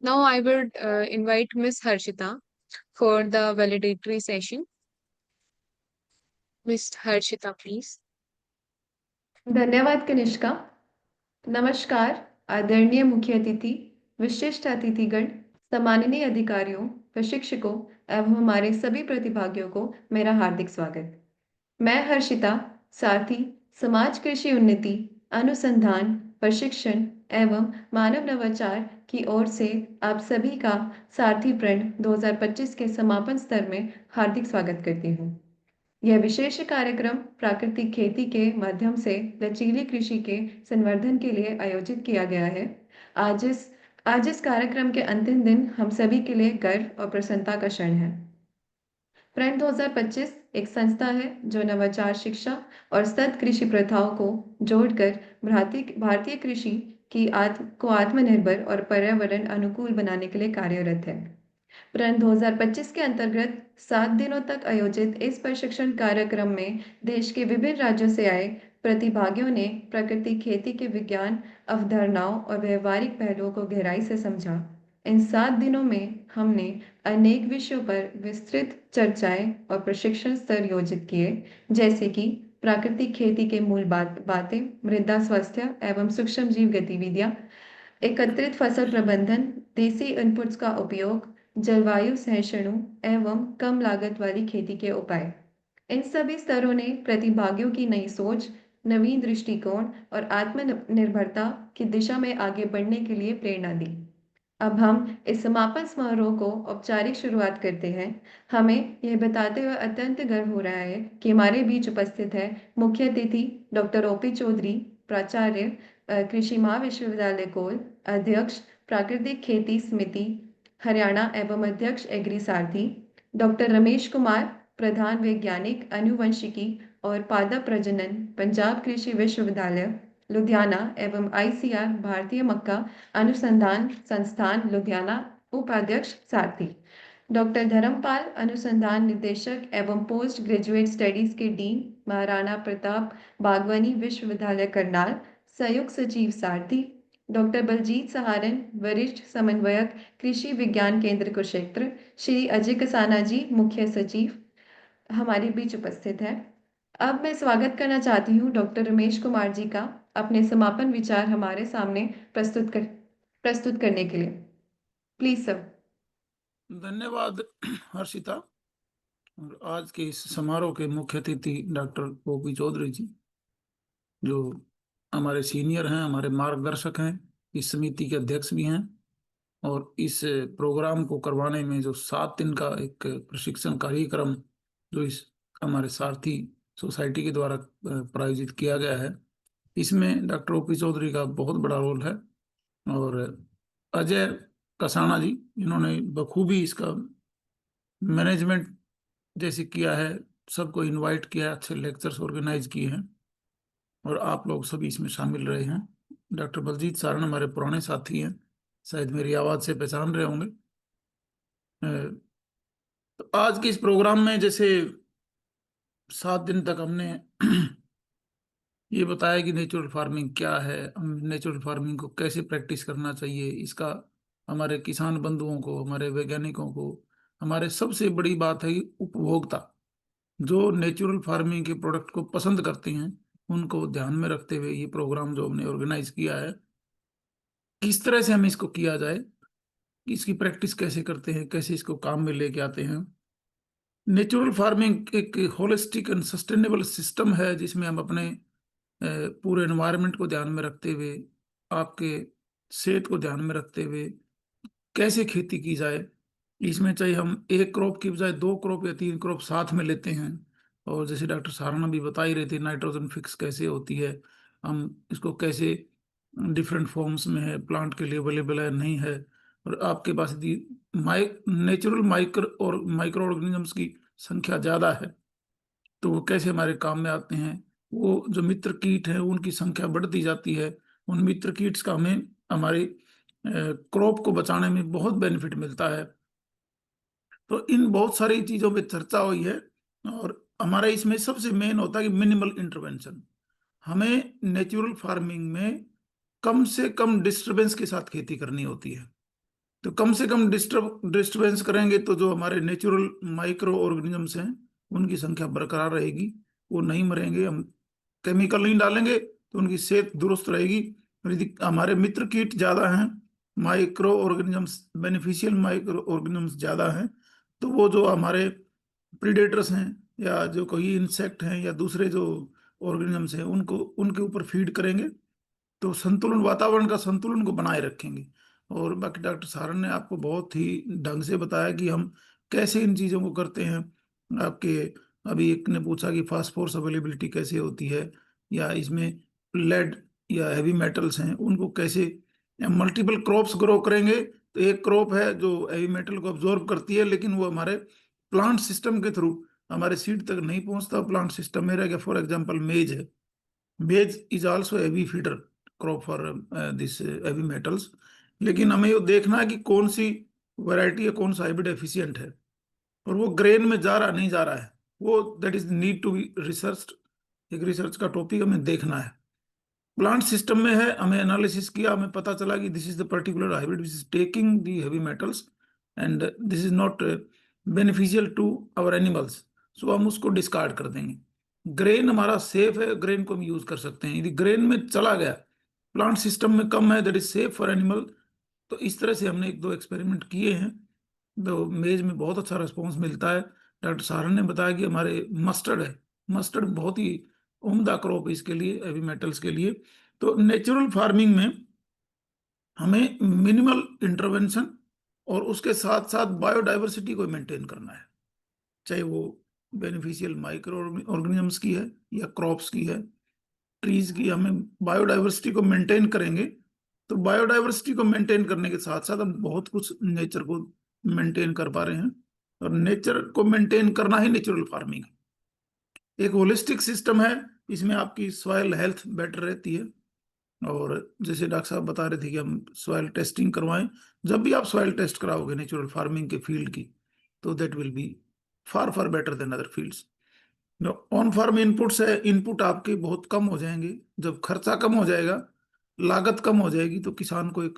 Now I would invite Miss Harshita for the validatory session. Miss Harshita, please. धन्यवाद कनिष्का। नमस्कार आदरणीय मुख्य अतिथि, विशिष्ट अतिथिगण, सम्माननीय अधिकारियों, प्रशिक्षकों एवं हमारे सभी प्रतिभागियों को मेरा हार्दिक स्वागत। मैं हर्षिता, सारथी, समाज कृषि उन्नति, अनुसंधान, प्रशिक्षण एवं मानव नवाचार की ओर से आप सभी का सारथी प्रण 2025 के समापन स्तर में हार्दिक स्वागत करती हूँ। यह विशेष कार्यक्रम प्राकृतिक खेती के माध्यम से लचीली कृषि के संवर्धन के लिए आयोजित किया गया है। आज इस कार्यक्रम के अंतिम दिन हम सभी के लिए गर्व और प्रसन्नता का क्षण है। प्रण 2025 एक संस्था है जो नवाचार शिक्षा और सतत कृषि प्रथाओं को जोड़कर भारतीय कृषि को आत्मनिर्भर और पर्यावरण अनुकूल बनाने के लिए कार्यरत है। प्रण 2025 के अंतर्गत 7 दिनों तक आयोजित इस प्रशिक्षण कार्यक्रम में देश के विभिन्न राज्यों से आए प्रतिभागियों ने प्राकृतिक खेती के विज्ञान, अवधारणाओं और व्यवहारिक पहलुओं को गहराई से समझा। इन 7 दिनों में हमने अनेक विषयों पर विस्तृत चर्चाएं और प्रशिक्षण स्तर योजित किए, जैसे कि प्राकृतिक खेती के मूल बातें, मृदा स्वास्थ्य एवं सूक्ष्म जीव गतिविधियां, एकत्रित फसल प्रबंधन, देसी इनपुट्स का उपयोग, जलवायु सहिष्णु एवं कम लागत वाली खेती के उपाय। इन सभी स्तरों ने प्रतिभागियों की नई सोच, नवीन दृष्टिकोण और आत्मनिर्भरता की दिशा में आगे बढ़ने के लिए प्रेरणा दी। अब हम इस समापन समारोह को औपचारिक शुरुआत करते हैं। हमें यह बताते हुए अत्यंत गर्व हो रहा है कि हमारे बीच उपस्थित है मुख्य अतिथि डॉक्टर ओपी चौधरी, प्राचार्य कृषि महाविश्वविद्यालय कोल, अध्यक्ष प्राकृतिक खेती समिति हरियाणा एवं अध्यक्ष एग्री सारथी, डॉक्टर रमेश कुमार, प्रधान वैज्ञानिक अनुवंशिकी और पादप प्रजनन, पंजाब कृषि विश्वविद्यालय लुधियाना एवं आईसीआर भारतीय मक्का अनुसंधान संस्थान लुधियाना, उपाध्यक्ष सारथी, डॉक्टर धर्मपाल, अनुसंधान निदेशक एवं पोस्ट ग्रेजुएट स्टडीज के डीन, महाराणा प्रताप बागवानी विश्वविद्यालय करनाल, संयुक्त सचिव सारथी, डॉक्टर बलजीत सहारन, वरिष्ठ समन्वयक कृषि विज्ञान केंद्र कुरुक्षेत्र, श्री अजय कसाना जी, मुख्य सचिव हमारे बीच उपस्थित है। अब मैं स्वागत करना चाहती हूँ डॉक्टर रमेश कुमार जी का अपने समापन विचार हमारे सामने प्रस्तुत करने के लिए। Please sir. धन्यवाद हर्षिता। और आज के इस समारोह के मुख्य अतिथि डॉक्टर ओपी चौधरी जी, जो हमारे सीनियर हैं, हमारे मार्गदर्शक हैं, इस समिति के अध्यक्ष भी हैं, और इस प्रोग्राम को करवाने में जो 7 दिन का एक प्रशिक्षण कार्यक्रम जो इस हमारे सारथी सोसाइटी के द्वारा प्रायोजित किया गया है, इसमें डॉक्टर ओपी चौधरी का बहुत बड़ा रोल है। और अजय कसाना जी, जिन्होंने बखूबी इसका मैनेजमेंट जैसे किया है, सबको इनवाइट किया है, अच्छे लेक्चर्स ऑर्गेनाइज किए हैं, और आप लोग सभी इसमें शामिल रहे हैं। डॉक्टर बलजीत सारण हमारे पुराने साथी हैं, शायद मेरी आवाज़ से पहचान रहे होंगे। तो आज के इस प्रोग्राम में जैसे 7 दिन तक हमने ये बताया कि नेचुरल फार्मिंग क्या है, हम नेचुरल फार्मिंग को कैसे प्रैक्टिस करना चाहिए, इसका हमारे किसान बंधुओं को, हमारे वैज्ञानिकों को, हमारे सबसे बड़ी बात है कि उपभोक्ता जो नेचुरल फार्मिंग के प्रोडक्ट को पसंद करते हैं, उनको ध्यान में रखते हुए ये प्रोग्राम जो हमने ऑर्गेनाइज किया है, किस तरह से हमें इसको किया जाए, इसकी प्रैक्टिस कैसे करते हैं, कैसे इसको काम में लेके आते हैं। नेचुरल फार्मिंग एक होलिस्टिक एंड सस्टेनेबल सिस्टम है, जिसमें हम अपने पूरे एनवायरनमेंट को ध्यान में रखते हुए, आपके सेहत को ध्यान में रखते हुए कैसे खेती की जाए। इसमें चाहे हम एक क्रॉप की बजाय 2 क्रॉप या 3 क्रॉप साथ में लेते हैं, और जैसे डॉक्टर सारणा भी बता ही रहे थे, नाइट्रोजन फिक्स कैसे होती है, हम इसको कैसे डिफरेंट फॉर्म्स में है, प्लांट के लिए अवेलेबल है नहीं है, और आपके पास यदि नेचुरल माइक्रो ऑर्गेनिजम्स की संख्या ज़्यादा है तो वो कैसे हमारे काम में आते हैं। वो जो मित्र कीट हैं उनकी संख्या बढ़ती जाती है, उन मित्र कीट्स का हमें हमारी क्रॉप को बचाने में बहुत बेनिफिट मिलता है। तो इन बहुत सारी चीज़ों पे चर्चा हुई है, और हमारा इसमें सबसे मेन होता है कि मिनिमल इंटरवेंशन। हमें नेचुरल फार्मिंग में कम से कम डिस्टरबेंस के साथ खेती करनी होती है। तो कम से कम डिस्टर्बेंस करेंगे तो जो हमारे नेचुरल माइक्रो ऑर्गेनिजम्स हैं उनकी संख्या बरकरार रहेगी, वो नहीं मरेंगे। हम केमिकल नहीं डालेंगे तो उनकी सेहत दुरुस्त रहेगी। और यदि हमारे मित्र कीट ज्यादा हैं, micro organisms, beneficial micro organisms ज्यादा हैं, तो वो जो हमारे प्रीडेटर्स हैं या जो कोई इंसेक्ट हैं या दूसरे जो ऑर्गेनिजम्स हैं उनको उनके ऊपर फीड करेंगे, तो संतुलन, वातावरण का संतुलन को बनाए रखेंगे। और बाकी डॉक्टर सारन ने आपको बहुत ही ढंग से बताया कि हम कैसे इन चीज़ों को करते हैं। आपके अभी एक ने पूछा कि फास्फोरस अवेलेबिलिटी कैसे होती है, या इसमें लेड या हैवी मेटल्स हैं उनको कैसे, मल्टीपल क्रॉप्स ग्रो करेंगे तो एक क्रॉप है जो हैवी मेटल को अब्जॉर्ब करती है, लेकिन वो हमारे प्लांट सिस्टम के थ्रू हमारे सीड तक नहीं पहुंचता। प्लांट सिस्टम में रह गया, फॉर एग्जाम्पल मेज है, मेज is also heavy feeder crop for this heavy metals. लेकिन हमें ये देखना है कि कौन सी वैरायटी है, कौन सा हाइब्रिड एफिशिएंट है, और वो ग्रेन में जा रहा नहीं जा रहा है, वो that is need to be research. एक रिसर्च का टॉपिक हमें देखना है। प्लांट सिस्टम में है, हमें एनालिसिस किया, हमें पता चला कि this is the particular hybrid which is taking the heavy metals and this is not beneficial to our animals, so हम उसको डिस्कार्ड कर देंगे। ग्रेन हमारा सेफ है, ग्रेन को हम यूज कर सकते हैं। यदि ग्रेन में चला गया, प्लांट सिस्टम में कम है, that is safe for animal. तो इस तरह से हमने एक दो एक्सपेरिमेंट किए हैं, तो मेज में बहुत अच्छा रिस्पॉन्स मिलता है। डॉक्टर सारन ने बताया कि हमारे मस्टर्ड है, मस्टर्ड बहुत ही उम्दा क्रॉप इसके लिए, हैवी मेटल्स के लिए। तो नेचुरल फार्मिंग में हमें मिनिमल इंटरवेंशन और उसके साथ साथ बायोडाइवर्सिटी को मेंटेन करना है, चाहे वो बेनिफिशियल माइक्रो ऑर्गेनिजम्स की है या क्रॉप्स की है, ट्रीज की। हमें बायोडाइवर्सिटी को मेंटेन करेंगे, तो बायोडाइवर्सिटी को मेंटेन करने के साथ साथ हम बहुत कुछ नेचर को मेंटेन कर पा रहे हैं, और नेचर को मेंटेन करना ही नेचुरल फार्मिंग है। एक होलिस्टिक सिस्टम है, इसमें आपकी सॉइल हेल्थ बेटर रहती है। और जैसे डॉक्टर साहब बता रहे थे कि हम सॉइल टेस्टिंग करवाएं, जब भी आप सॉइल टेस्ट कराओगे नेचुरल फार्मिंग के फील्ड की, तो that will be far far better than other fields. जो ऑन फार्म इनपुट्स है, इनपुट आपके बहुत कम हो जाएंगे। जब खर्चा कम हो जाएगा, लागत कम हो जाएगी, तो किसान को एक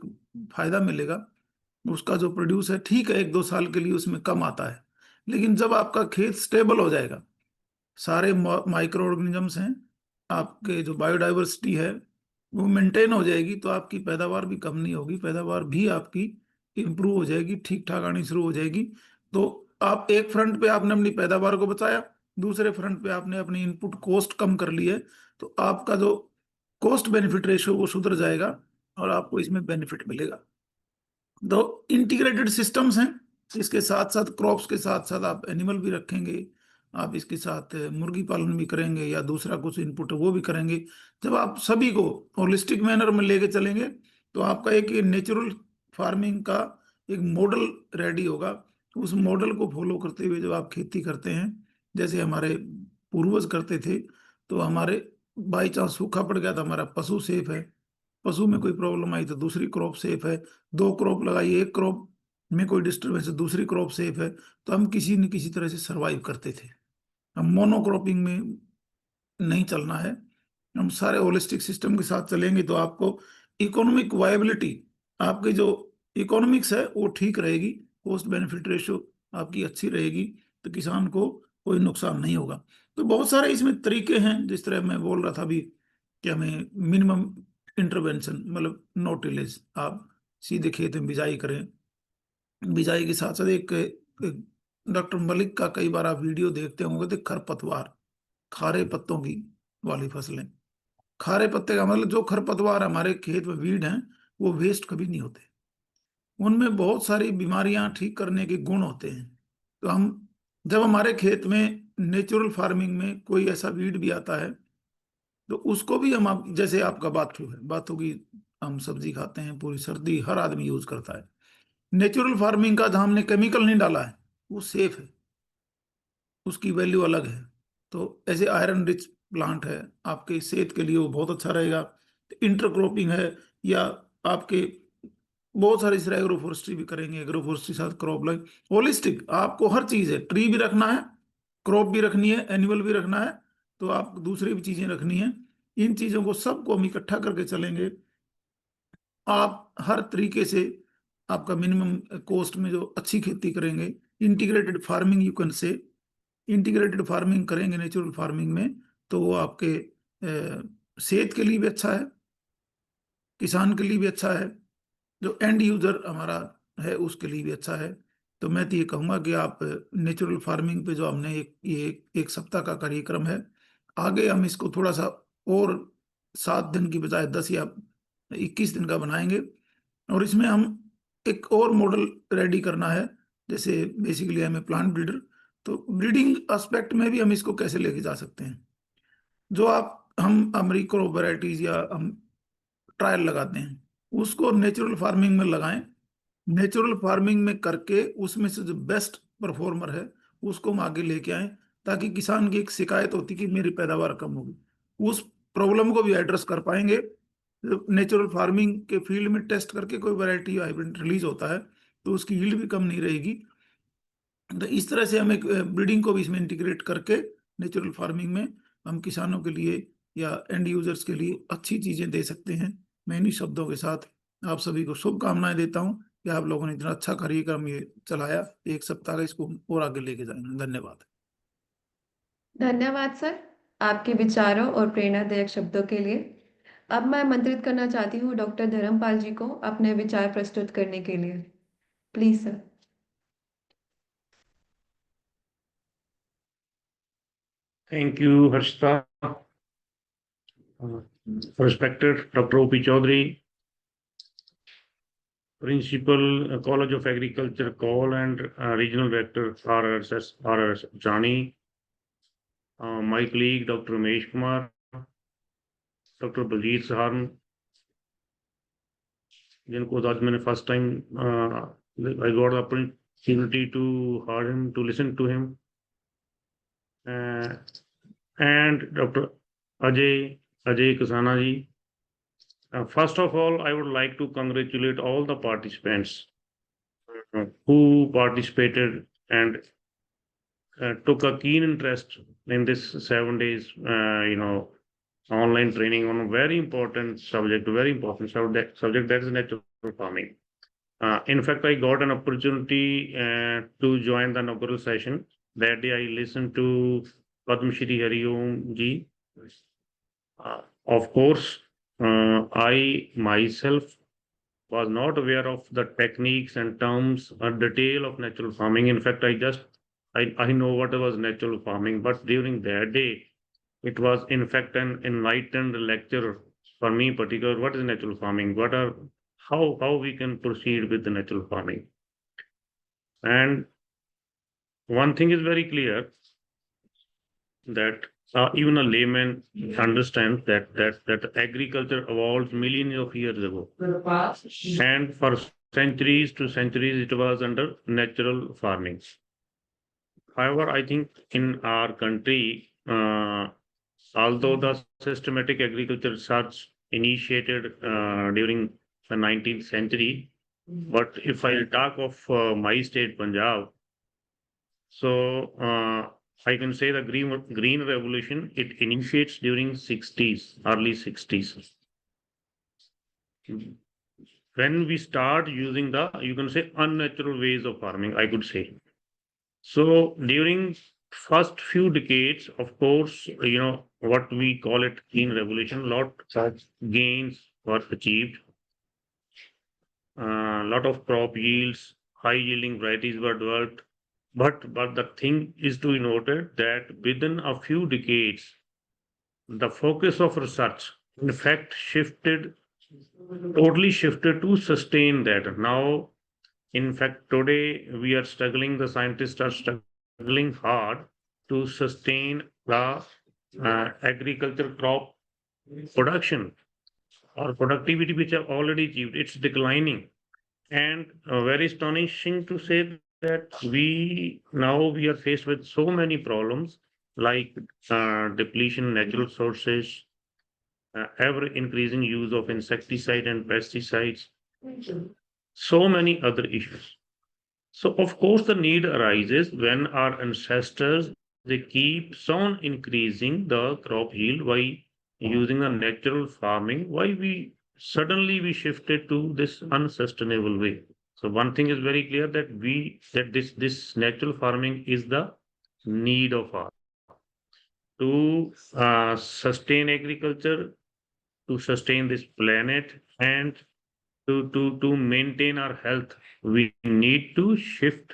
फायदा मिलेगा। उसका जो प्रोड्यूस है, ठीक है, एक दो साल के लिए उसमें कम आता है, लेकिन जब आपका खेत स्टेबल हो जाएगा, सारे माइक्रो ऑर्गेनिजम्स हैं, आपके जो बायोडाइवर्सिटी है वो मेंटेन हो जाएगी, तो आपकी पैदावार भी कम नहीं होगी, पैदावार भी आपकी इंप्रूव हो जाएगी, ठीक ठाक आनी शुरू हो जाएगी। तो आप एक फ्रंट पे आपने अपनी पैदावार को बचाया, दूसरे फ्रंट पे आपने अपनी इनपुट कॉस्ट कम कर ली है, तो आपका जो कॉस्ट बेनिफिट रेशियो वो सुधर जाएगा और आपको इसमें बेनिफिट मिलेगा। तो इंटीग्रेटेड सिस्टम्स हैं, इसके साथ साथ क्रॉप्स के साथ साथ आप एनिमल भी रखेंगे, आप इसके साथ मुर्गी पालन भी करेंगे या दूसरा कुछ इनपुट है वो भी करेंगे। जब आप सभी को होलिस्टिक मैनर में लेके चलेंगे, तो आपका एक नेचुरल फार्मिंग का एक मॉडल रेडी होगा। उस मॉडल को फॉलो करते हुए जब आप खेती करते हैं, जैसे हमारे पूर्वज करते थे, तो हमारे बाई चांस सूखा पड़ गया तो हमारा पशु सेफ है, पशु में कोई प्रॉब्लम आई तो दूसरी क्रॉप सेफ है, दो क्रॉप लगाई, एक क्रॉप में कोई डिस्टर्बेंस है दूसरी क्रॉप सेफ है, तो हम किसी न किसी तरह से सरवाइव करते थे। हम मोनोक्रॉपिंग में नहीं चलना है, हम सारे होलिस्टिक सिस्टम के साथ चलेंगे, तो आपको इकोनॉमिक वायबिलिटी, आपकी जो इकोनॉमिक्स है वो ठीक रहेगी, कॉस्ट बेनिफिट रेशियो आपकी अच्छी रहेगी, तो किसान को कोई नुकसान नहीं होगा। तो बहुत सारे इसमें तरीके हैं, जिस तरह मैं बोल रहा था अभी कि हमें मिनिमम इंटरवेंशन, मतलब नो टिलेज, आप सीधे खेत में बिजाई करें। बिजाई के साथ साथ एक डॉक्टर मलिक का कई बार आप वीडियो देखते होंगे, तो खरपतवार, खारे पत्तों की वाली फसलें, खारे पत्ते का मतलब जो खरपतवार हमारे खेत में वीड हैं, वो वेस्ट कभी नहीं होते, उनमें बहुत सारी बीमारियां ठीक करने के गुण होते हैं। तो हम जब हमारे खेत में नेचुरल फार्मिंग में कोई ऐसा वीड भी आता है, तो उसको भी हम जैसे आपका बाथू है, बाथू की हम सब्जी खाते हैं, पूरी सर्दी हर आदमी यूज करता है। नेचुरल फार्मिंग का जहां हमने केमिकल नहीं डाला है, वो सेफ है, उसकी वैल्यू अलग है। तो ऐसे आयरन रिच प्लांट है, आपके सेहत के लिए वो बहुत अच्छा रहेगा। इंटरक्रॉपिंग है, या आपके बहुत सारी इस एग्रो फॉरेस्ट्री भी करेंगे, एग्रो फॉरेस्ट्री साथ क्रॉप लाइन, होलिस्टिक आपको हर चीज है, ट्री भी रखना है, क्रॉप भी रखनी है, एनिमल भी रखना है, तो आप दूसरी भी चीजें रखनी है। इन चीजों को सबको हम इकट्ठा करके चलेंगे, आप हर तरीके से आपका मिनिमम कॉस्ट में जो अच्छी खेती करेंगे, integrated farming you can say, integrated farming करेंगे नेचुरल फार्मिंग में, तो वो आपके सेहत के लिए भी अच्छा है, किसान के लिए भी अच्छा है, जो एंड यूजर हमारा है उसके लिए भी अच्छा है। तो मैं तो ये कहूँगा कि आप नेचुरल फार्मिंग पे जो हमने एक सप्ताह का कार्यक्रम है, आगे हम इसको थोड़ा सा और 7 दिन की बजाय 10 या 21 दिन का बनाएंगे, और इसमें हम एक और मॉडल रेडी करना है। जैसे बेसिकली हमें प्लांट ब्रीडर, तो ब्रीडिंग एस्पेक्ट में भी हम इसको कैसे लेके जा सकते हैं। जो हम अमेरिकन वैरायटीज या हम ट्रायल लगाते हैं, उसको नेचुरल फार्मिंग में लगाएं, नेचुरल फार्मिंग में करके उसमें से जो बेस्ट परफॉर्मर है उसको हम आगे लेके आए, ताकि किसान की एक शिकायत होती कि मेरी पैदावार कम होगी, उस प्रॉब्लम को भी एड्रेस कर पाएंगे। नेचुरल फार्मिंग के फील्ड में टेस्ट करके कोई वैरायटी हाइब्रिड रिलीज होता है तो उसकी यील्ड भी कम नहीं रहेगी। तो इस तरह से हम एक ब्रीडिंग को भी इसमें इंटीग्रेट करके नेचुरल फार्मिंग में हम किसानों के लिए या एंड यूजर्स के लिए अच्छी चीजें दे सकते हैं। मैं इन्हीं शब्दों के साथ आप सभी को शुभकामनाएं देता हूं कि आप लोगों ने इतना अच्छा कार्यक्रम ये चलाया, 1 सप्ताह का, इसको और आगे लेके जाएंगे। धन्यवाद। धन्यवाद सर, आपके विचारों और प्रेरणादायक शब्दों के लिए। अब मैं आमंत्रित करना चाहती हूँ डॉक्टर धर्मपाल जी को अपने विचार प्रस्तुत करने के लिए। Please sir. Thank you, Harshita. Respected Dr. O.P. Chaudhary, Principal, College of Agriculture, Call, and Regional Director, RRS Jani, my colleague Dr. Ramesh Kumar, Dr. Baljeet Saharan, जिनको आज मैंने first time I got the opportunity to hear him, to listen to him, and Dr. Ajay Kasana ji. First of all, I would like to congratulate all the participants who participated and took a keen interest in this 7 days, online training on a very important subject that is natural farming. In fact, I got an opportunity to join the inaugural session. That day, I listened to Padma Shri Hari Om ji. Of course, I myself was not aware of the techniques and terms or detail of natural farming. In fact, I know what was natural farming, but during that day, it was in fact an enlightened lecture for me, particular what is natural farming, how we can proceed with the natural farming. And one thing is very clear, that even a layman understands that agriculture evolved millions of years ago, and for centuries to centuries it was under natural farming. However, I think in our country, although the systematic agriculture research initiated during the 19th century, but if I talk of my state, Punjab, so I can say the green revolution, it initiates during early 60s. When we start using you can say unnatural ways of farming, I could say. So during first few decades, of course, what we call it green revolution, lot of gains were achieved. Lot of crop yields, high yielding varieties were developed. But the thing is to be noted that within a few decades, the focus of research, in fact, totally shifted to sustain that. Now, in fact, today the scientists are struggling hard to sustain the agriculture crop production or productivity which are already achieved. It's declining. And very astonishing to say that we are faced with so many problems like depletion, natural sources, ever increasing use of insecticide and pesticides, so many other issues. So of course the need arises when our ancestors, they keep on increasing the crop yield by using a natural farming. Why we shifted to this unsustainable way? So one thing is very clear that this natural farming is the need of our to sustain agriculture, to sustain this planet, and to maintain our health. We need to shift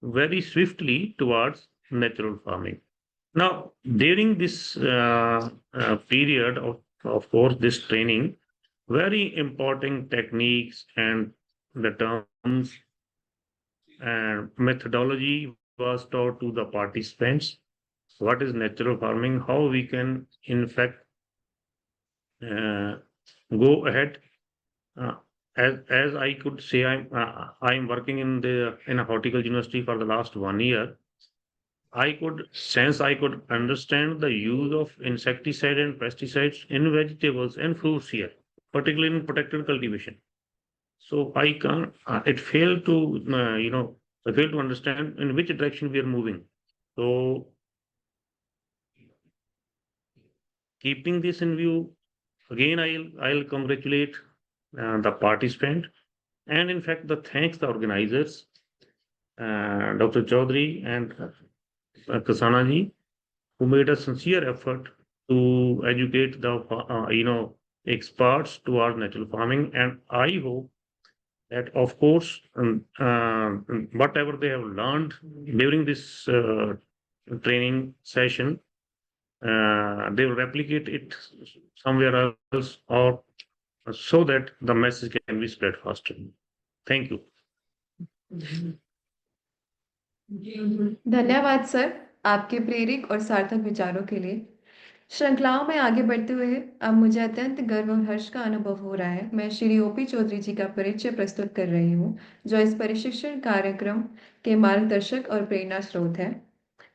very swiftly towards natural farming. Now, during this period of course, this training, very important techniques and the terms and methodology was taught to the participants. What is natural farming? How we can, in fact, go ahead. As I could say, I'm working in a horticulture university for the last 1 year. I could understand the use of insecticide and pesticides in vegetables and fruits here, particularly in protected cultivation. So I can't. It failed to I failed to understand in which direction we are moving. So keeping this in view, again I'll congratulate the participant, and in fact the thanks the organizers, Dr. Chaudhary and Kasana ji, who made a sincere effort to educate the experts towards natural farming. And I hope that, of course, whatever they have learned during this training session, they will replicate it somewhere else, or so that the message can be spread faster. Thank you. धन्यवाद sir, आपके प्रेरक और सार्थक विचारों के लिए। श्रृंखलाओं में आगे बढ़ते हुए अब मुझे अत्यंत गर्व और हर्ष का अनुभव हो रहा है। मैं श्री ओपी चौधरी जी का परिचय प्रस्तुत कर रही हूँ, जो इस प्रशिक्षण कार्यक्रम के मार्गदर्शक और प्रेरणा स्रोत हैं।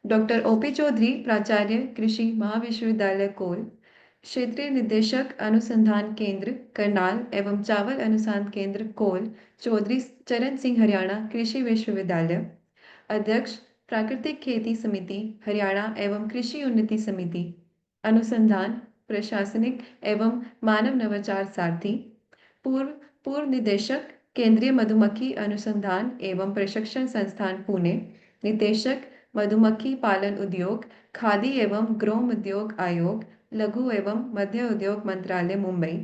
डॉक्टर ओपी चौधरी, प्राचार्य, कृषि महाविश्वविद्यालय कोल, क्षेत्रीय निदेशक अनुसंधान केंद्र करनाल एवं चावल अनुसंधान केंद्र कोल, चौधरी चरण सिंह हरियाणा कृषि विश्वविद्यालय, अध्यक्ष प्राकृतिक खेती समिति हरियाणा एवं कृषि उन्नति समिति, अनुसंधान, प्रशासनिक एवं मानव नवाचार सारथी, पूर्व निदेशक केंद्रीय मधुमक्खी अनुसंधान एवं प्रशिक्षण संस्थान पुणे, निदेशक मधुमक्खी पालन उद्योग, खादी एवं ग्रोम उद्योग आयोग, लघु एवं मध्य उद्योग मंत्रालय मुंबई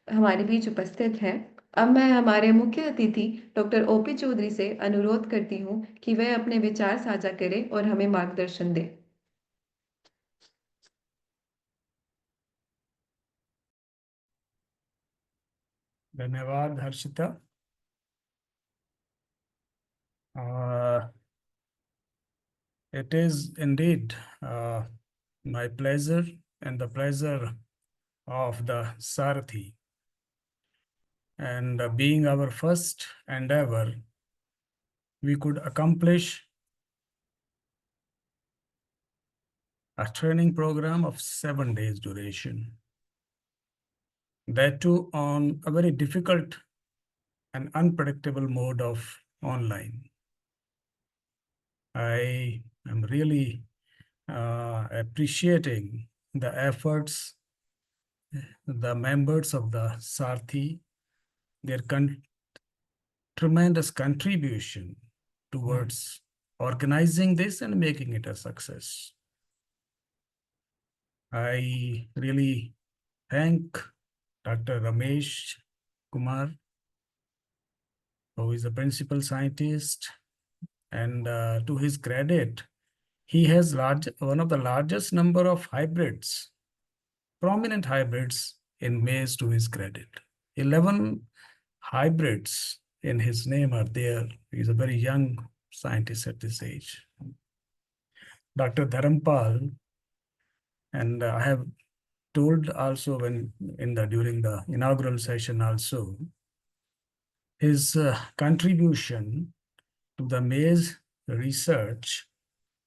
हमारे बीच उपस्थित हैं। अब मैं हमारे मुख्य अतिथि डॉक्टर ओपी चौधरी से अनुरोध करती हूँ कि वह अपने विचार साझा करें और हमें मार्गदर्शन दें। धन्यवाद Harshita. It is indeed my pleasure and the pleasure of the Sarathi, and being our first endeavor, we could accomplish a training program of 7 days duration. That too on a very difficult and unpredictable mode of online. I am really appreciating the efforts, the members of the Sarthi, their tremendous contribution towards organizing this and making it a success. I really thank Dr. Ramesh Kumar, who is the principal scientist, and to his credit, he has one of the largest number of hybrids, prominent hybrids in maize to his credit. 11 hybrids in his name are there. He's a very young scientist at this age. Dr. Dharampal, and I have told also during the inaugural session also, his contribution to the maize research,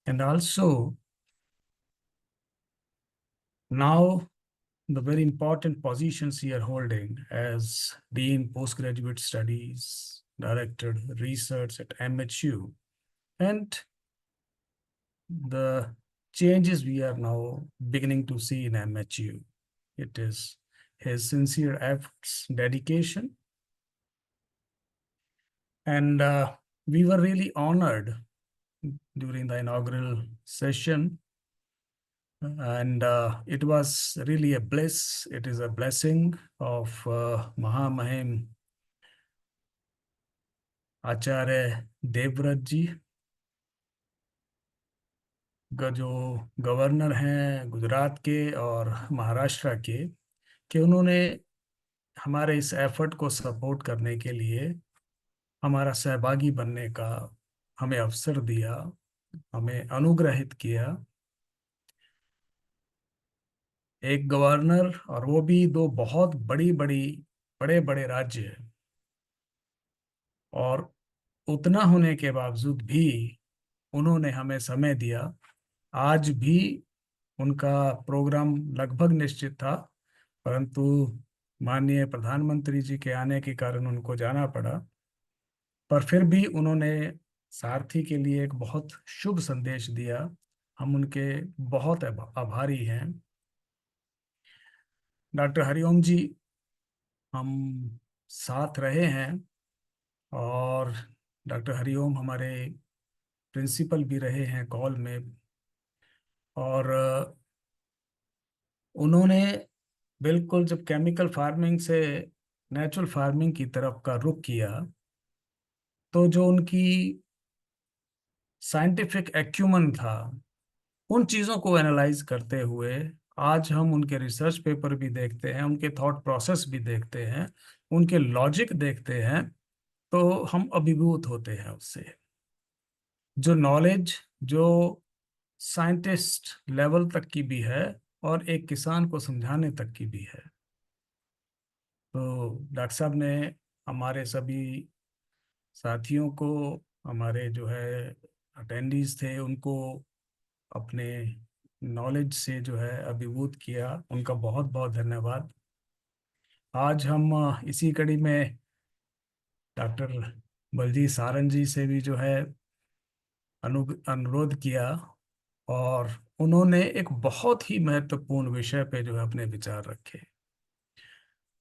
and also now the very important positions he are holding as Dean Postgraduate Studies, Director Research at MHU, and the changes we are now beginning to see in MHU. It is his sincere efforts, dedication, And we were really honored during the inaugural session. And it was really a bliss. It is a blessing of Mahamahim Acharya Devव्रत जी, जो governor हैं गुजरात के और महाराष्ट्र के, कि उन्होंने हमारे इस effort को सपोर्ट करने के लिए हमारा सहभागी बनने का हमें अवसर दिया, हमें अनुग्रहित किया। एक गवर्नर, और वो भी दो बहुत बड़े बड़े राज्य, और उतना होने के बावजूद भी उन्होंने हमें समय दिया। आज भी उनका प्रोग्राम लगभग निश्चित था, परंतु माननीय प्रधानमंत्री जी के आने के कारण उनको जाना पड़ा, पर फिर भी उन्होंने सारथी के लिए एक बहुत शुभ संदेश दिया। हम उनके बहुत आभारी हैं। डॉक्टर हरिओम जी, हम साथ रहे हैं, और डॉक्टर हरिओम हमारे प्रिंसिपल भी रहे हैं कॉल में, और उन्होंने बिल्कुल जब केमिकल फार्मिंग से नेचुरल फार्मिंग की तरफ का रुख किया, तो जो उनकी साइंटिफिक एक्यूमन था, उन चीज़ों को एनालाइज करते हुए आज हम उनके रिसर्च पेपर भी देखते हैं, उनके थॉट प्रोसेस भी देखते हैं, उनके लॉजिक देखते हैं, तो हम अभिभूत होते हैं उससे। जो नॉलेज जो साइंटिस्ट लेवल तक की भी है और एक किसान को समझाने तक की भी है। तो डॉक्टर साहब ने हमारे सभी साथियों को, हमारे जो है अटेंडीज थे, उनको अपने नॉलेज से जो है अभिभूत किया। उनका बहुत बहुत धन्यवाद। आज हम इसी कड़ी में डॉक्टर बलजीत सारंग जी से भी जो है अनुरोध किया, और उन्होंने एक बहुत ही महत्वपूर्ण विषय पे जो है अपने विचार रखे।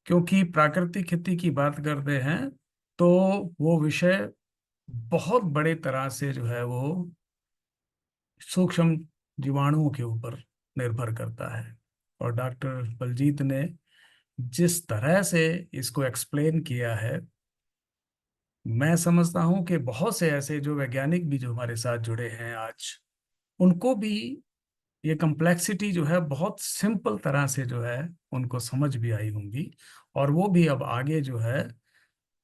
क्योंकि प्राकृतिक खेती की बात करते हैं तो वो विषय बहुत बड़े तरह से जो है वो सूक्ष्म जीवाणुओं के ऊपर निर्भर करता है। और डॉक्टर बलजीत ने जिस तरह से इसको एक्सप्लेन किया है, मैं समझता हूं कि बहुत से ऐसे जो वैज्ञानिक भी जो हमारे साथ जुड़े हैं आज, उनको भी ये कम्प्लेक्सिटी जो है बहुत सिंपल तरह से जो है उनको समझ भी आई होंगी, और वो भी अब आगे जो है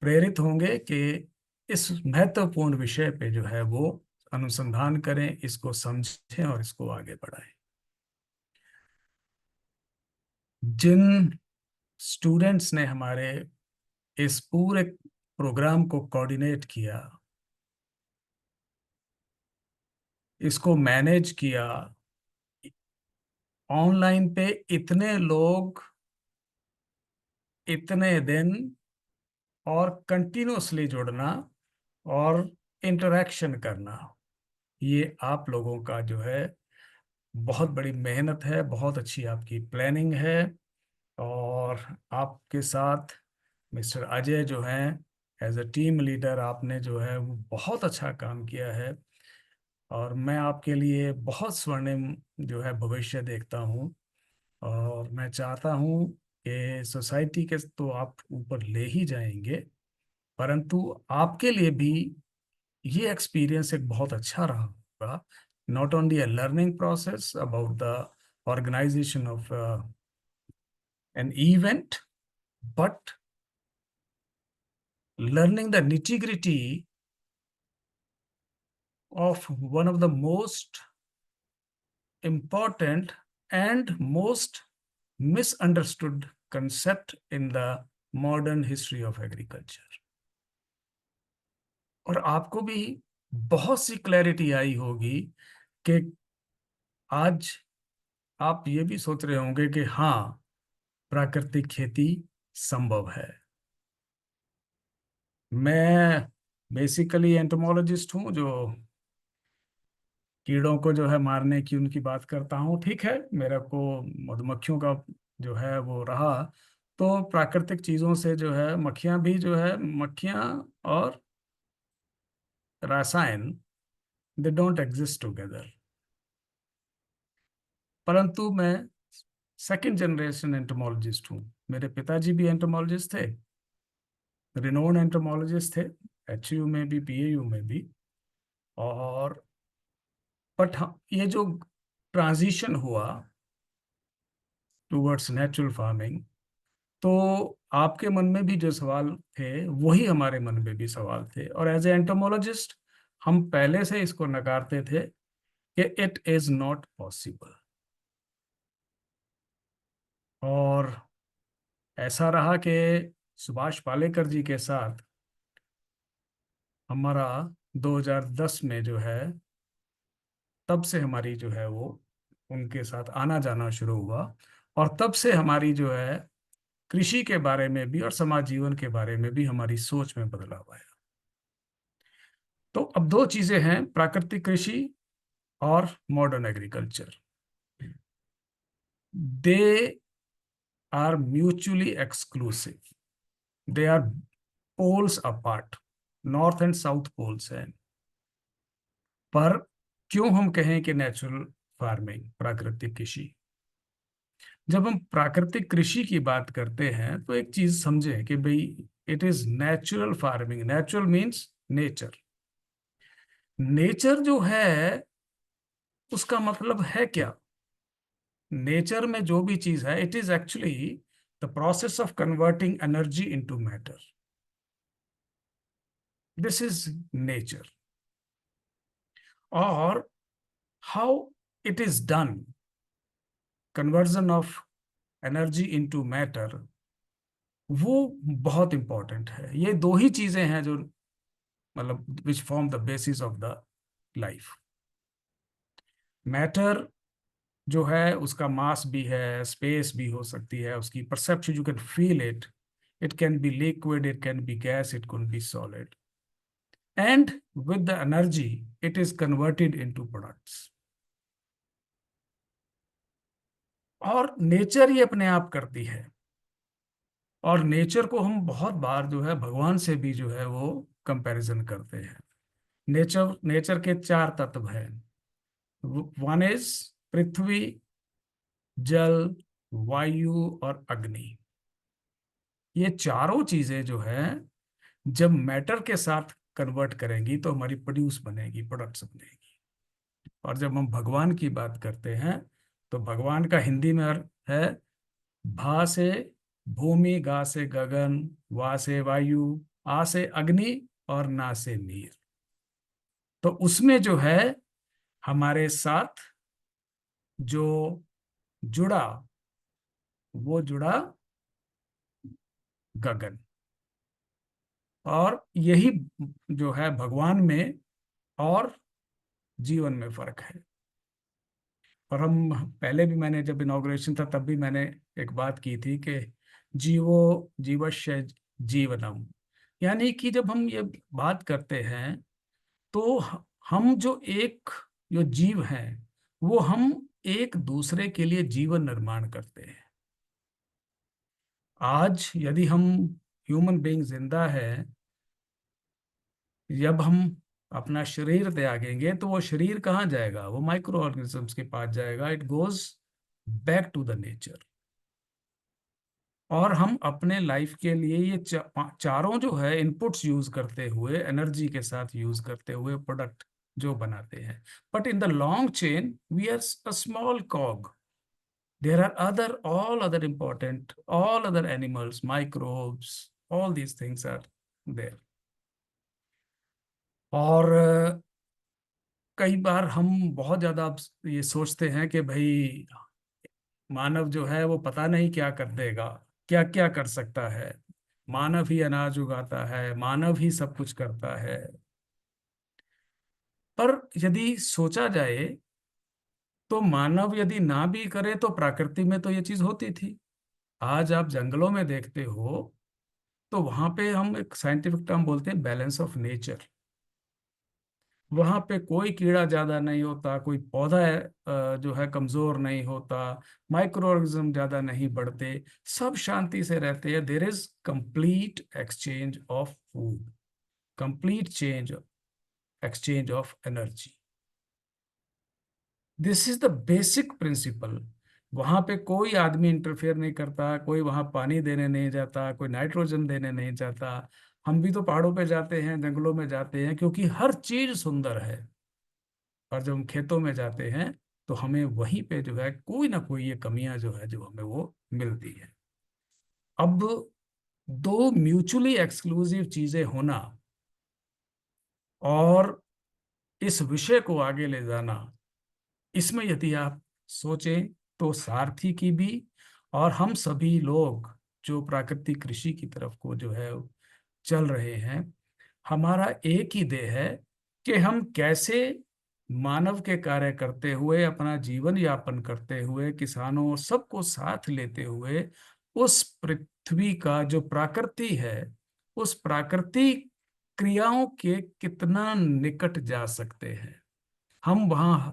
प्रेरित होंगे कि इस महत्वपूर्ण विषय पे जो है वो अनुसंधान करें, इसको समझें और इसको आगे बढ़ाएं। जिन स्टूडेंट्स ने हमारे इस पूरे प्रोग्राम को कोऑर्डिनेट किया, इसको मैनेज किया, ऑनलाइन पे इतने लोग, इतने दिन, और कंटिन्यूसली जुड़ना और इंटरेक्शन करना, ये आप लोगों का जो है बहुत बड़ी मेहनत है, बहुत अच्छी आपकी प्लानिंग है। और आपके साथ मिस्टर अजय जो हैं एज अ टीम लीडर, आपने जो है वो बहुत अच्छा काम किया है, और मैं आपके लिए बहुत स्वर्णिम जो है भविष्य देखता हूँ। और मैं चाहता हूँ कि सोसाइटी के तो आप ऊपर ले ही जाएंगे, परंतु आपके लिए भी ये एक्सपीरियंस एक बहुत अच्छा रहा होगा। Not only a learning process about the organization of an event, but learning the nitty-gritty of one of the most important and most misunderstood concept in the modern history of agriculture. और आपको भी बहुत सी clarity आई होगी कि आज आप ये भी सोच रहे होंगे कि हाँ, प्राकृतिक खेती संभव है। मैं बेसिकली एंटोमोलॉजिस्ट हूँ, जो कीड़ों को जो है मारने की उनकी बात करता हूँ। ठीक है, मेरे को मधुमक्खियों का जो है वो रहा, तो प्राकृतिक चीज़ों से जो है मक्खियाँ भी जो है, मक्खियाँ और रसायन, दे डोंट एग्जिस्ट टुगेदर। परंतु मैं सेकंड जनरेशन एंटोमोलॉजिस्ट हूँ। मेरे पिताजी भी एंटोमोलॉजिस्ट थे, रिनोन एंटोमोलॉजिस्ट थे, HU में भी, PAU में भी। और बट ये जो ट्रांजिशन हुआ टूवर्ड्स नेचुरल फार्मिंग, तो आपके मन में भी जो सवाल थे वही हमारे मन में भी सवाल थे। और एज ए एंटोमोलॉजिस्ट हम पहले से इसको नकारते थे कि इट इज नॉट पॉसिबल। और ऐसा रहा कि सुभाष पालेकर जी के साथ हमारा 2010 में जो है, तब से हमारी जो है वो उनके साथ आना जाना शुरू हुआ। और तब से हमारी जो है कृषि के बारे में भी और समाज जीवन के बारे में भी हमारी सोच में बदलाव आया। तो अब दो चीजें हैं, प्राकृतिक कृषि और modern agriculture. They are mutually exclusive, they are poles apart, north and south poles हैं। पर क्यों हम कहें कि नेचुरल फार्मिंग, प्राकृतिक कृषि? जब हम प्राकृतिक कृषि की बात करते हैं तो एक चीज समझें कि भाई it is natural farming. Natural means nature. Nature जो है उसका मतलब है क्या? नेचर में जो भी चीज है, it is actually the process of converting energy into matter. This is nature. और how it is done, conversion of energy into matter, वो बहुत इंपॉर्टेंट है। ये दो ही चीजें हैं जो मतलब which form the basis of the life. Matter जो है उसका मास भी है, स्पेस भी हो सकती है, उसकी perception, you can feel it, it can be liquid, it can be gas, it can be solid, and with the energy it is converted into products. और नेचर ही अपने आप करती है। और नेचर को हम बहुत बार जो है भगवान से भी जो है वो कंपैरिजन करते हैं। नेचर के चार तत्व हैं। वन इज पृथ्वी, जल, वायु और अग्नि। ये चारों चीजें जो है जब मैटर के साथ कन्वर्ट करेंगी तो हमारी प्रोड्यूस बनेगी, प्रोडक्ट्स बनेगी। और जब हम भगवान की बात करते हैं तो भगवान का हिंदी में अर्थ है भा से भूमि, गा से गगन, वा से वायु, आ से अग्नि और ना से नीर। तो उसमें जो है हमारे साथ जो जुड़ा, वो जुड़ा गगन। और यही जो है भगवान में और जीवन में फर्क है। और हम पहले भी, मैंने जब इनॉग्रेशन था तब भी मैंने एक बात की थी कि जीवो जीवस्य जीवनम, यानी कि जब हम ये बात करते हैं तो हम जो जीव हैं वो हम एक दूसरे के लिए जीवन निर्माण करते हैं। आज यदि हम ह्यूमन बीइंग जिंदा है, जब हम अपना शरीर त्यागेंगे तो वो शरीर कहाँ जाएगा? वो माइक्रो ऑर्गेनिजम्स के पास जाएगा। It goes back to the nature. और हम अपने लाइफ के लिए ये चारों जो है इनपुट्स यूज करते हुए, एनर्जी के साथ यूज करते हुए प्रोडक्ट जो बनाते हैं। But in the long chain we are a small cog. There are all other important, all other animals, microbes, all these things are there. और कई बार हम बहुत ज्यादा ये सोचते हैं कि भाई मानव जो है वो पता नहीं क्या कर देगा, क्या क्या कर सकता है। मानव ही अनाज उगाता है, मानव ही सब कुछ करता है। पर यदि सोचा जाए तो मानव यदि ना भी करे तो प्रकृति में तो ये चीज होती थी। आज आप जंगलों में देखते हो तो वहां पे हम एक साइंटिफिक टर्म बोलते हैं बैलेंस ऑफ नेचर। वहां पे कोई कीड़ा ज्यादा नहीं होता, कोई पौधा जो है कमजोर नहीं होता, माइक्रो ऑर्गेनिज्म ज्यादा नहीं बढ़ते, सब शांति से रहते हैं। There is complete exchange of food, complete change exchange of energy. This is the basic principle. वहां पे कोई आदमी इंटरफेयर नहीं करता, कोई वहां पानी देने नहीं जाता, कोई नाइट्रोजन देने नहीं जाता। हम भी तो पहाड़ों पे जाते हैं, जंगलों में जाते हैं, क्योंकि हर चीज सुंदर है। और जब हम खेतों में जाते हैं तो हमें वहीं पे जो है कोई ना कोई ये कमियां जो है जो हमें वो मिलती है। अब दो म्यूचुअली एक्सक्लूसिव चीजें होना और इस विषय को आगे ले जाना, इसमें यदि आप सोचें तो सारथी की भी और हम सभी लोग जो प्राकृतिक कृषि की तरफ को जो है चल रहे हैं, हमारा एक ही ध्येय है कि हम कैसे मानव के कार्य करते हुए, अपना जीवन यापन करते हुए, किसानों सबको साथ लेते हुए उस पृथ्वी का जो प्रकृति है, उस प्राकृतिक क्रियाओं के कितना निकट जा सकते हैं। हम वहां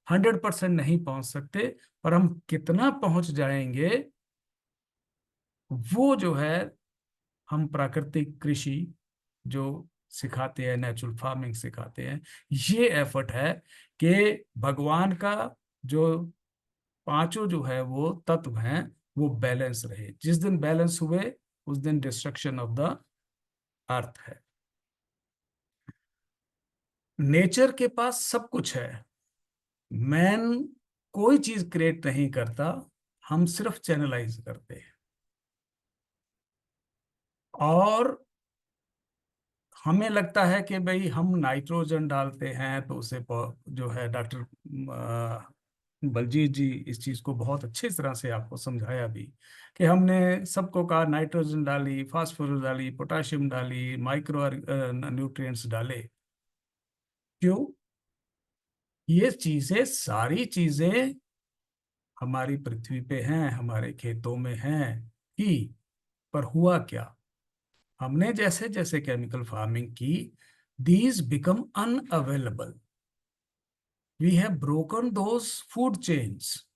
100% नहीं पहुंच सकते, पर हम कितना पहुंच जाएंगे वो जो है हम प्राकृतिक कृषि जो सिखाते हैं, नेचुरल फार्मिंग सिखाते हैं, ये एफर्ट है कि भगवान का जो पांचों जो है वो तत्व हैं वो बैलेंस रहे। जिस दिन बैलेंस हुए उस दिन डिस्ट्रक्शन ऑफ द अर्थ है। नेचर के पास सब कुछ है, मैन कोई चीज क्रिएट नहीं करता, हम सिर्फ चैनलाइज करते हैं। और हमें लगता है कि भाई हम नाइट्रोजन डालते हैं तो उसे जो है डॉक्टर बलजीत जी इस चीज को बहुत अच्छी तरह से आपको समझाया भी कि हमने सबको कहा नाइट्रोजन डाली, फास्फोरस डाली, पोटाशियम डाली, माइक्रो न्यूट्रिएंट्स डाले। क्यों? ये चीजें, सारी चीजें हमारी पृथ्वी पे हैं, हमारे खेतों में हैं कि, पर हुआ क्या, हमने जैसे जैसे केमिकल फार्मिंग की, these become unavailable. We have broken those food chains.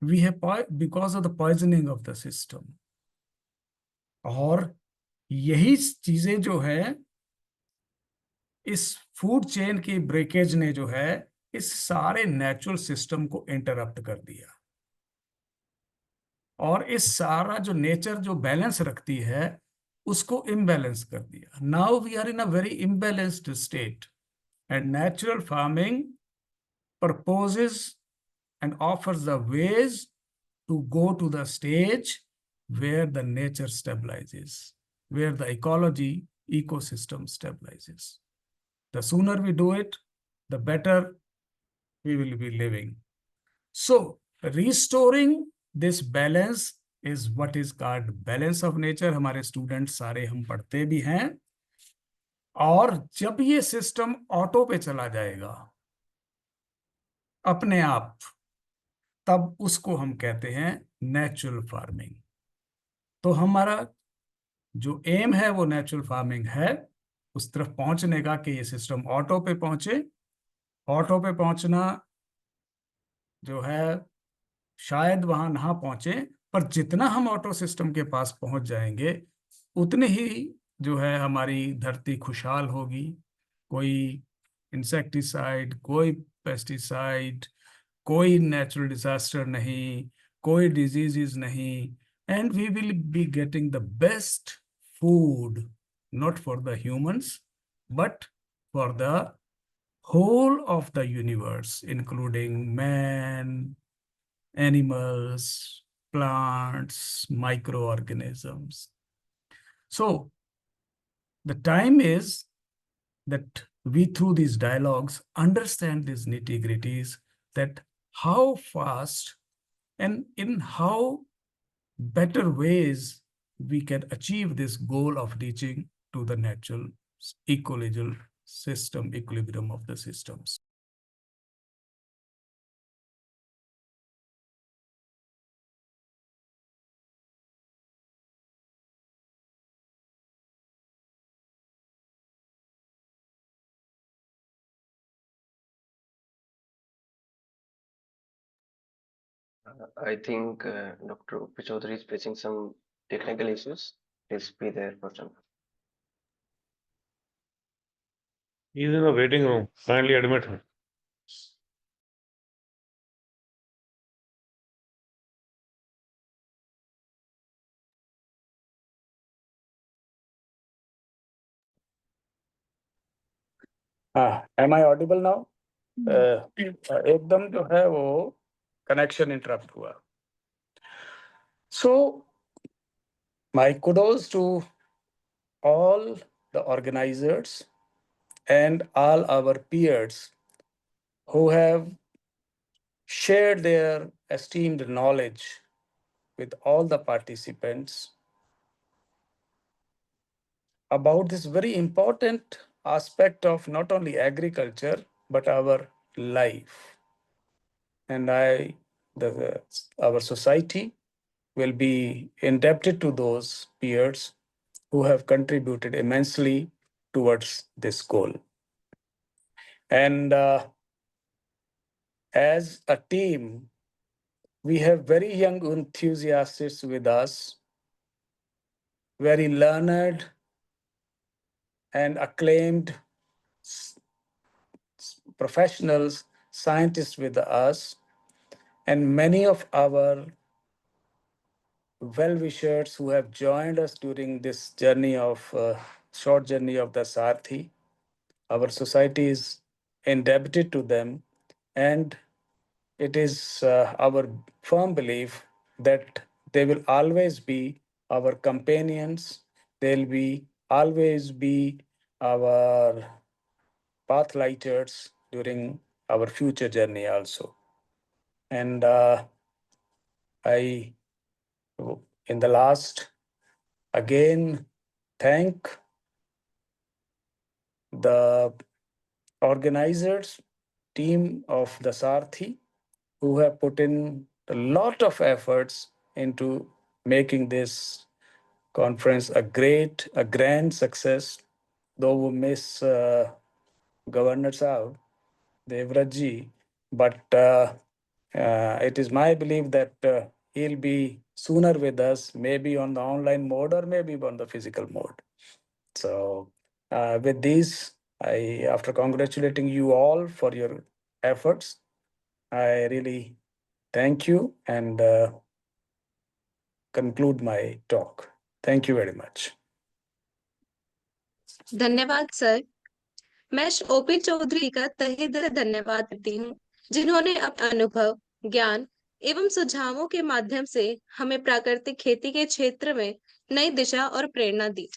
We have because of the poisoning of the system. और यही चीजें जो है इस फूड चेन की ब्रेकेज ने जो है इस सारे नेचुरल सिस्टम को इंटरप्ट कर दिया और इस सारा जो नेचर जो बैलेंस रखती है उसको इम्बैलेंस कर दिया। Now we are in a very imbalanced state and natural farming proposes and offers the ways to go to the stage where the nature stabilizes, where the ecosystem stabilizes. The sooner we do it, the better we will be living. So restoring this balance is what is called balance of nature. हमारे student सारे हम पढ़ते भी हैं, और जब ये system auto पे चला जाएगा अपने आप, तब उसको हम कहते हैं नेचुरल फार्मिंग। तो हमारा जो एम है वो नेचुरल फार्मिंग है, उस तरफ पहुंचने का कि ये सिस्टम ऑटो पे पहुंचे। ऑटो पे पहुंचना जो है शायद वहां ना पहुंचे, पर जितना हम ऑटो सिस्टम के पास पहुंच जाएंगे उतने ही जो है हमारी धरती खुशहाल होगी। कोई इंसेक्टिसाइड, कोई पेस्टिसाइड, कोई नेचुरल डिजास्टर नहीं, कोई डिजीजेस नहीं, and we will be getting the best food, not for the humans but for the whole of the universe, including man, animals, plants, microorganisms. So the time is that we, through these dialogues, understand these nitty-gritties, that how fast and in how better ways we can achieve this goal of reaching to the natural ecological system, equilibrium of the systems. I think Dr. Upi Chaudhary is facing some technical issues. Please be there for some. He is in the waiting room. Kindly admit him. Am I audible now? एकदम जो है वो connection interrupt हुआ. So my kudos to all the organizers and all our peers who have shared their esteemed knowledge with all the participants about this very important aspect of not only agriculture but our life. And our society will be indebted to those peers who have contributed immensely towards this goal. And as a team, we have very young enthusiasts with us, very learned and acclaimed professionals, scientists with us, and many of our well-wishers who have joined us during this journey of short journey of the Sarthi. Our society is indebted to them, and it is our firm belief that they will always be our companions. They'll be always be our pathlighters during our future journey also. And I, in the last, again, thank the organizers, team of the Sarthi, who have put in a lot of efforts into making this conference a grand success. Though we miss Governor Saab, Devraj ji, but it is my belief that he'll be sooner with us, maybe on the online mode or maybe on the physical mode. So with this, after congratulating you all for your efforts, I really thank you and conclude my talk. Thank you very much. धन्यवाद sir. मैं OP Chaudhary का तहे दिल से धन्यवाद करती हूँ, जिन्होंने अपना अनुभव, ज्ञान एवं सुझावों के माध्यम से हमें प्राकृतिक खेती के क्षेत्र में नई दिशा और प्रेरणा दी.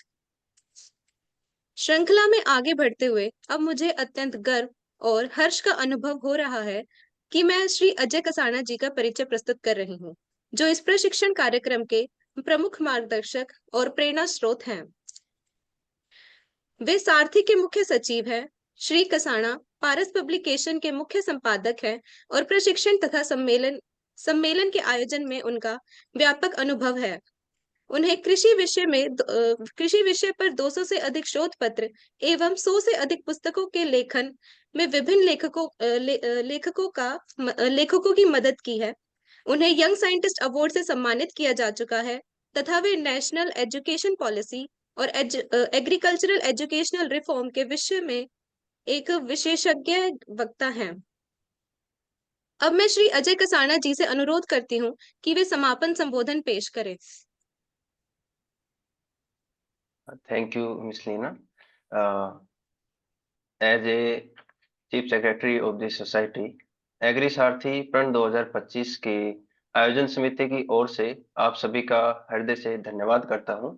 श्रृंखला में आगे बढ़ते हुए अब मुझे अत्यंत गर्व और हर्ष का अनुभव हो रहा है कि मैं श्री अजय कसाना जी का परिचय प्रस्तुत कर रही हूँ, जो इस प्रशिक्षण कार्यक्रम के प्रमुख मार्गदर्शक और प्रेरणा स्रोत हैं. वे सारथी के मुख्य सचिव हैं. श्री कसाना पारस पब्लिकेशन के मुख्य संपादक हैं और प्रशिक्षण तथा सम्मेलन के आयोजन में उनका व्यापक अनुभव है. उन्हें कृषि विषय पर 200 से अधिक शोध पत्र एवं 100 से अधिक पुस्तकों के लेखन में विभिन्न लेखकों की मदद की है. उन्हें यंग साइंटिस्ट अवार्ड से सम्मानित किया जा चुका है तथा वे नेशनल एजुकेशन पॉलिसी और एग्रीकल्चरल एजुकेशनल रिफॉर्म के विषय में एक विशेषज्ञ वक्ता हैं. अब मैं श्री अजय कसाना जी से अनुरोध करती हूँ कि वे समापन संबोधन पेश करें. Thank you, Ms. Leena. As a Chief Secretary of the Society, agri Sarathi Pran 2025 के आयोजन समिति की ओर से आप सभी का हृदय से धन्यवाद करता हूं.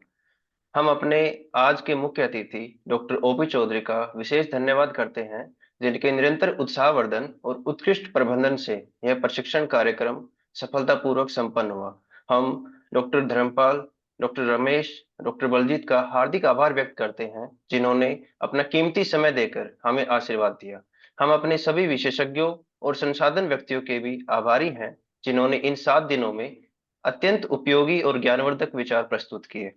हम अपने आज के मुख्य अतिथि डॉक्टर ओपी चौधरी का विशेष धन्यवाद करते हैं, जिनके निरंतर उत्साहवर्धन और उत्कृष्ट प्रबंधन से यह प्रशिक्षण कार्यक्रम सफलतापूर्वक संपन्न हुआ. हम doctor Dharampal, doctor Ramesh, doctor Baljeet का हार्दिक आभार व्यक्त करते हैं, जिन्होंने अपना कीमती समय देकर हमें आशीर्वाद दिया. हम अपने सभी विशेषज्ञों और संसाधन व्यक्तियों के भी आभारी हैं, जिन्होंने इन 7 दिनों में अत्यंत उपयोगी और ज्ञानवर्धक विचार प्रस्तुत किए.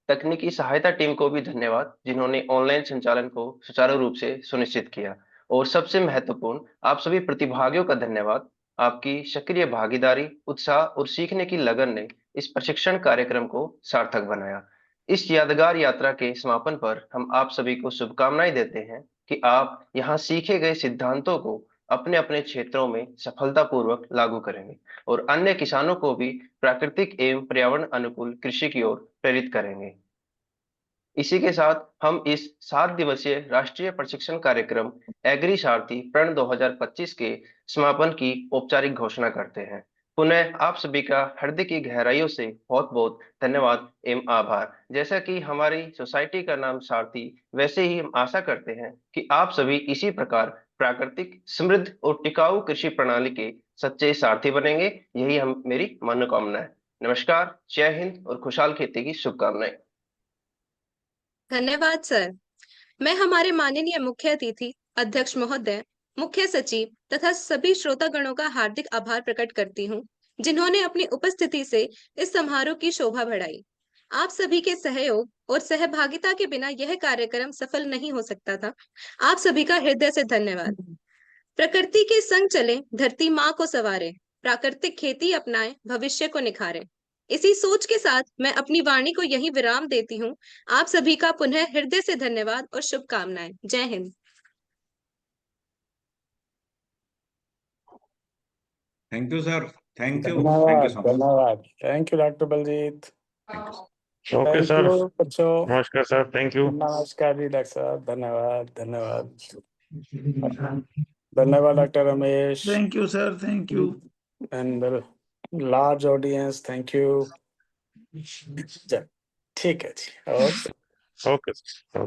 तकनीकी सहायता टीम को भी धन्यवाद, जिन्होंने ऑनलाइन संचालन को सुचारू रूप से सुनिश्चित किया. और सबसे महत्वपूर्ण, आप सभी प्रतिभागियों का धन्यवाद. आपकी सक्रिय भागीदारी, उत्साह और सीखने की लगन ने इस प्रशिक्षण कार्यक्रम को सार्थक बनाया. इस यादगार यात्रा के समापन पर हम आप सभी को शुभकामनाएं देते हैं कि आप यहाँ सीखे गए सिद्धांतों को अपने अपने क्षेत्रों में सफलतापूर्वक लागू करेंगे और अन्य किसानों को भी प्राकृतिक एवं पर्यावरण अनुकूल कृषि की ओर प्रेरित करेंगे। इसी के साथ हम इस 7 दिवसीय राष्ट्रीय प्रशिक्षण कार्यक्रम एग्री सारथी प्रण 2025 के समापन की औपचारिक घोषणा करते हैं। पुनः आप सभी का हृदय की गहराइयों से बहुत बहुत धन्यवाद एवं आभार। जैसा कि हमारी सोसाइटी का नाम सारथी, वैसे ही हम आशा करते हैं कि आप सभी इसी प्रकार प्राकृतिक, समृद्ध और टिकाऊ कृषि प्रणाली के सच्चे सारथी बनेंगे। यही मेरी मनोकामना है। नमस्कार, जय हिंद और खुशहाल खेती की शुभकामनाएं। धन्यवाद सर। मैं हमारे माननीय मुख्य अतिथि, अध्यक्ष महोदय, मुख्य सचिव तथा सभी श्रोतागणों का हार्दिक आभार प्रकट करती हूँ, जिन्होंने अपनी उपस्थिति से इस समारोह की शोभा बढ़ाई। आप सभी के सहयोग और सहभागिता के बिना यह कार्यक्रम सफल नहीं हो सकता था। आप सभी का हृदय से धन्यवाद। प्रकृति के संग चले, धरती माँ को संवारे, प्राकृतिक खेती अपनाएं, भविष्य को निखारें। इसी सोच के साथ मैं अपनी वाणी को यहीं विराम देती हूँ। आप सभी का पुनः हृदय से धन्यवाद और शुभकामनाएं। जय Hind. Thank you sir, thank you धन्यवाद सो मच। धन्यवाद। Thank you doctor Baljeet. Okay thank sir, you बच्चों। नमस्कार सर, थैंक यू। नमस्कार जी डॉक्टर साहब, धन्यवाद धन्यवाद। धन्यवाद doctor Ramesh thank you sir, thank you. And large audience, thank you. ठीक है जी, ओके। Okay sir.